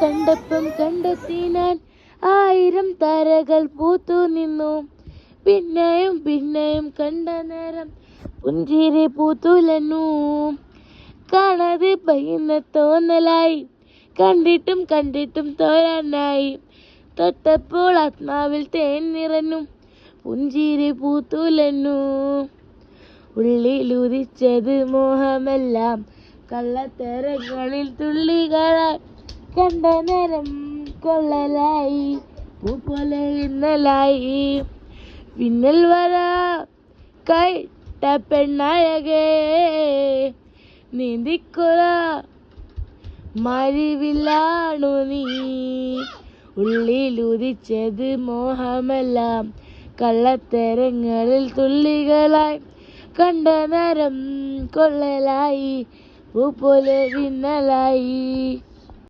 കണ്ടപ്പം കണ്ടെത്തി ഞാൻ ആയിരം താരകൾ പൂത്തു നിന്നു. പിന്നെയും പിന്നെയും കണ്ട നേരം പുഞ്ചിരി പൂത്തുലഞ്ഞു. കാണാതെ പയ്യുന്ന തോന്നലായി, കണ്ടിട്ടും കണ്ടിട്ടും തോരാനായി. തൊട്ടപ്പോൾ ആത്മാവിൽ തേൻ നിറഞ്ഞു, പുഞ്ചിരി പൂത്തുലഞ്ഞു. ഉള്ളിലുദിച്ചത് മോഹമെല്ലാം കള്ളത്തരങ്ങളിൽ തുള്ളികളായി. കണ്ട നേരം കൊള്ളലായി, പൂ പോലെ ഇന്നലായി. പിന്നൽ വര കൈട്ട പെണ്ണഴകേ, നീന്തിക്കൊല മരിവിലാണു നീ. ഉള്ളിലുദിച്ചത് മോഹമെല്ലാം കള്ളത്തരങ്ങളിൽ തുള്ളികളായി. കണ്ട നേരം കൊള്ളലായി, പൂ പോലെ വിന്നലായി.